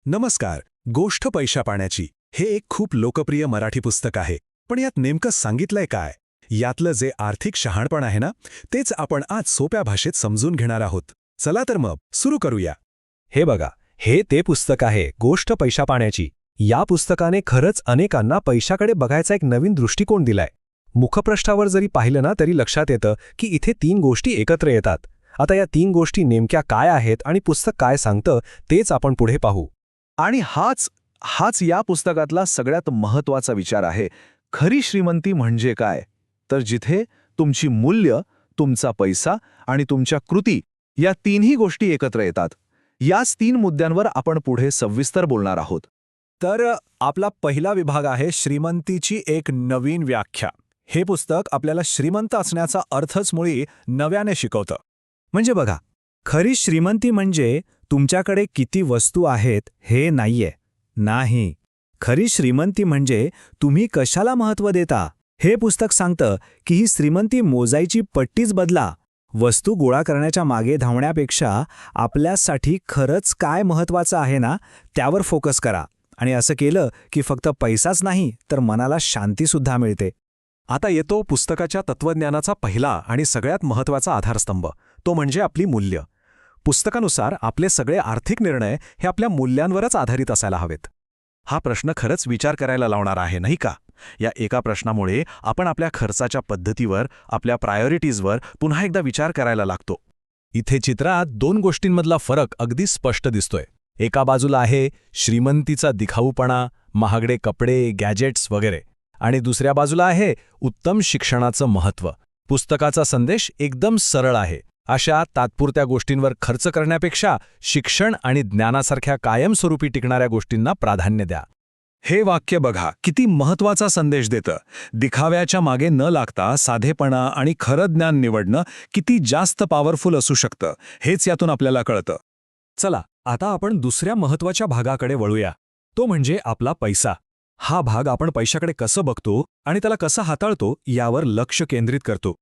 नमस्कार. गोष्ट पैशा पाण्याची हे एक खूप लोकप्रिय मराठी पुस्तक आहे. पण यात नेमकं सांगितलंय काय? यातलं जे आर्थिक शहाणपण आहे ना, तेच आपण आज सोप्या भाषेत समजून घेणार आहोत. चला तर मग सुरू करूया. हे बघा, हे ते पुस्तक आहे गोष्ट पैशा पाण्याची. या पुस्तकाने खरंच अनेकांना पैशाकडे बघायचा एक नवीन दृष्टिकोन दिलाय. मुखपृष्ठावर जरी पाहिलं ना तरी लक्षात येतं की इथे 3 गोष्टी एकत्र येतात. आता या 3 गोष्टी नेमक्या काय आहेत आणि पुस्तक काय सांगतं तेच आपण पुढे पाहू. आणि हाच या पुस्तकातला सगळ्यात महत्त्वाचा विचार आहे. खरी श्रीमंती म्हणजे काय? तर जिथे तुमची मूल्य, तुमचा पैसा आणि तुमच्या कृती या तीनही गोष्टी एकत्र येतात. याच 3 मुद्द्यांवर आपण पुढे सविस्तर बोलणार आहोत. तर आपला पहिला विभाग आहे श्रीमंतीची एक नवीन व्याख्या. हे पुस्तक आपल्याला श्रीमंत असण्याचा अर्थच मुळी नव्याने शिकवतं. म्हणजे बघा, खरी श्रीमंती म्हणजे तुमच्याकडे किती वस्तू आहेत हे नाहीये. नाही, खरी श्रीमंती म्हणजे तुम्ही कशाला महत्त्व देता. हे पुस्तक सांगतं की ही श्रीमंती मोजायची पट्टीच बदला. वस्तू गोळा करण्याच्या मागे धावण्यापेक्षा आपल्यासाठी खरंच काय महत्त्वाचं आहे ना, त्यावर फोकस करा. आणि असं केलं की फक्त पैसाच नाही तर मनाला शांतीसुद्धा मिळते. आता येतो पुस्तकाच्या तत्वज्ञानाचा पहिला आणि सगळ्यात महत्त्वाचा आधारस्तंभ, तो म्हणजे आपली मूल्य. पुस्तकानुसार आपले सगळे आर्थिक निर्णय हे आपल्या मूल्यांवरच आधारित असायला हवेत. हा प्रश्न खरंच विचार करायला लावणार आहे, नाही का? या एका प्रश्नामुळे आपण आपल्या खर्चाच्या पद्धतीवर, आपल्या प्रायोरिटीजवर पुन्हा एकदा विचार करायला लागतो. इथे चित्रात 2 गोष्टींमधला फरक अगदी स्पष्ट दिसतोय. एका बाजूला आहे श्रीमंतीचा दिखाऊपणा, महागडे कपडे, गॅजेट्स वगैरे, आणि दुसऱ्या बाजूला आहे उत्तम शिक्षणाचं महत्त्व. पुस्तकाचा संदेश एकदम सरळ आहे. अशा तात्पुरत्या गोष्टींवर खर्च करण्यापेक्षा शिक्षण आणि ज्ञानासारख्या कायमस्वरूपी टिकणाऱ्या गोष्टींना प्राधान्य द्या. हे वाक्य बघा, किती महत्त्वाचा संदेश देतं. दिखाव्याच्या मागे न लागता साधेपणा आणि खरं ज्ञान निवडणं किती जास्त पॉवरफुल असू शकतं, हेच यातून आपल्याला कळतं. चला, आता आपण दुसऱ्या महत्त्वाच्या भागाकडे वळूया. तो म्हणजे आपला पैसा. हा भाग आपण पैशाकडे कसं बघतो आणि त्याला कसं हाताळतो यावर लक्ष केंद्रित करतो.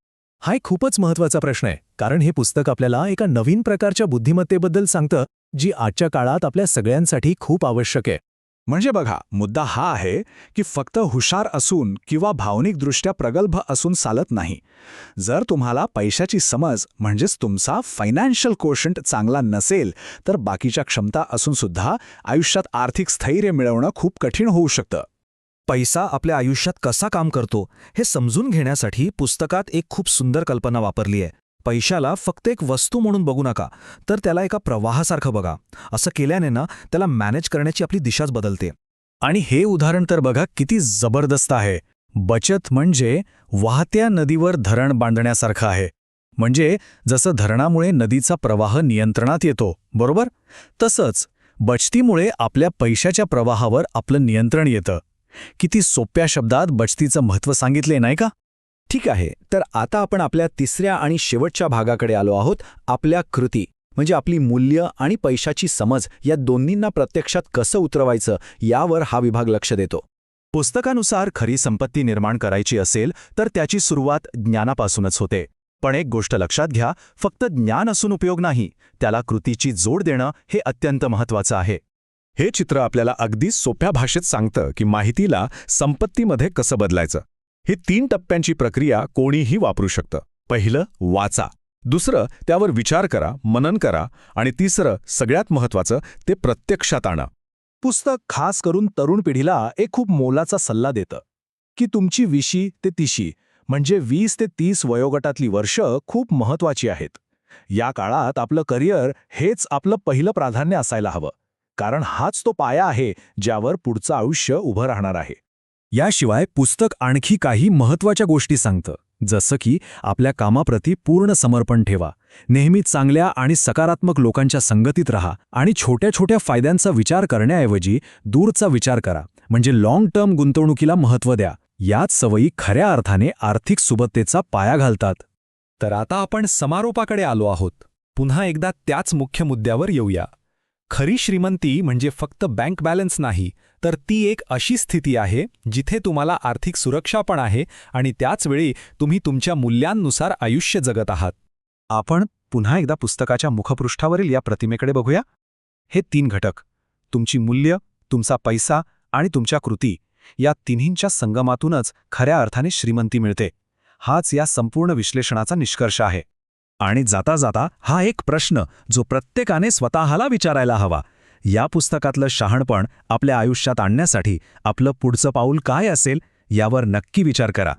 हा एक खूपच महत्त्वाचा प्रश्न आहे, कारण हे पुस्तक आपल्याला एका नवीन प्रकारच्या बुद्धिमत्तेबद्दल सांगतं, जी आजच्या काळात आपल्या सगळ्यांसाठी खूप आवश्यक आहे. म्हणजे बघा, मुद्दा हा आहे की फक्त हुशार असून किंवा भावनिकदृष्ट्या प्रगल्भ असून चालत नाही. जर तुम्हाला पैशाची समज म्हणजेच तुमचा फायनान्शियल कोशंट चांगला नसेल, तर बाकीच्या क्षमता असूनसुद्धा आयुष्यात आर्थिक स्थैर्य मिळवणं खूप कठीण होऊ शकतं. पैसा आपल्या आयुष्यात कसा काम करतो हे समजून घेण्यासाठी पुस्तकात एक खूप सुंदर कल्पना वापरली आहे. पैशाला फक्त एक वस्तू म्हणून बघू नका, तर त्याला एका प्रवाहासारखं बघा. असं केल्याने ना त्याला मॅनेज करण्याची आपली दिशाच बदलते. आणि हे उदाहरण तर बघा किती जबरदस्त आहे. बचत म्हणजे वाहत्या नदीवर धरण बांधण्यासारखं आहे. म्हणजे जसं धरणामुळे नदीचा प्रवाह नियंत्रणात येतो, बरोबर, तसंच बचतीमुळे आपल्या पैशाच्या प्रवाहावर आपलं नियंत्रण येतं. किती सोप्या शब्दात बचतीचं महत्त्व सांगितले, नाही का? ठीक आहे, तर आता आपण आपल्या तिसऱ्या आणि शेवटच्या भागाकडे आलो आहोत. आपल्या कृती म्हणजे आपली मूल्य आणि पैशाची समज या दोन्हींना प्रत्यक्षात कसं उतरवायचं यावर हा विभाग लक्ष देतो. पुस्तकानुसार खरी संपत्ती निर्माण करायची असेल तर त्याची सुरुवात ज्ञानापासूनच होते. पण एक गोष्ट लक्षात घ्या, फक्त ज्ञान असून उपयोग नाही, त्याला कृतीची जोड देणं हे अत्यंत महत्त्वाचं आहे. हे चित्र आपल्याला अगदी सोप्या भाषेत सांगतं की माहितीला संपत्तीमध्ये कसं बदलायचं. ही 3 टप्प्यांची प्रक्रिया कोणीही वापरू शकतं. पहिलं, वाचा. दुसरं, त्यावर विचार करा, मनन करा. आणि तिसरं, सगळ्यात महत्त्वाचं, ते प्रत्यक्षात आणा. पुस्तक खास करून तरुण पिढीला एक खूप मोलाचा सल्ला देतं की तुमची 20 ते 30 म्हणजे 20 ते 30 वयोगटातली वर्ष खूप महत्त्वाची आहेत. या काळात आपलं करिअर हेच आपलं पहिलं प्राधान्य असायला हवं, कारण हाच तो पाया आहे ज्यावर पुढचं आयुष्य उभं राहणार आहे. याशिवाय पुस्तक आणखी काही महत्त्वाच्या गोष्टी सांगतं, जसं की आपल्या कामाप्रती पूर्ण समर्पण ठेवा, नेहमी चांगल्या आणि सकारात्मक लोकांच्या संगतीत राहा आणि छोट्या छोट्या फायद्यांचा विचार करण्याऐवजी दूरचा विचार करा, म्हणजे लाँग टर्म गुंतवणुकीला महत्त्व द्या. याच सवयी खऱ्या अर्थाने आर्थिक सुबत्तेचा पाया घालतात. तर आता आपण समारोपाकडे आलो आहोत. पुन्हा एकदा त्याच मुख्य मुद्द्यावर येऊया. खरी श्रीमंती म्हणजे फक्त बँक बॅलन्स नाही, तर ती एक अशी स्थिती आहे जिथे तुम्हाला आर्थिक सुरक्षा पण आहे आणि त्याचवेळी तुम्ही तुमच्या मूल्यांनुसार आयुष्य जगत आहात. आपण पुन्हा एकदा पुस्तकाच्या मुखपृष्ठावरील या प्रतिमेकडे बघूया. हे 3 घटक, तुमची मूल्य, तुमचा पैसा आणि तुमच्या कृती या तिन्हींच्या संगमातूनच खऱ्या अर्थाने श्रीमंती मिळते. हाच या संपूर्ण विश्लेषणाचा निष्कर्ष आहे. आणि जाता जाता हा एक प्रश्न जो प्रत्येकाने स्वतःला विचारायला हवा. या पुस्तकातलं शहाणपण आपल्या आयुष्यात आणण्यासाठी आपलं पुढचं पाऊल काय असेल यावर नक्की विचार करा.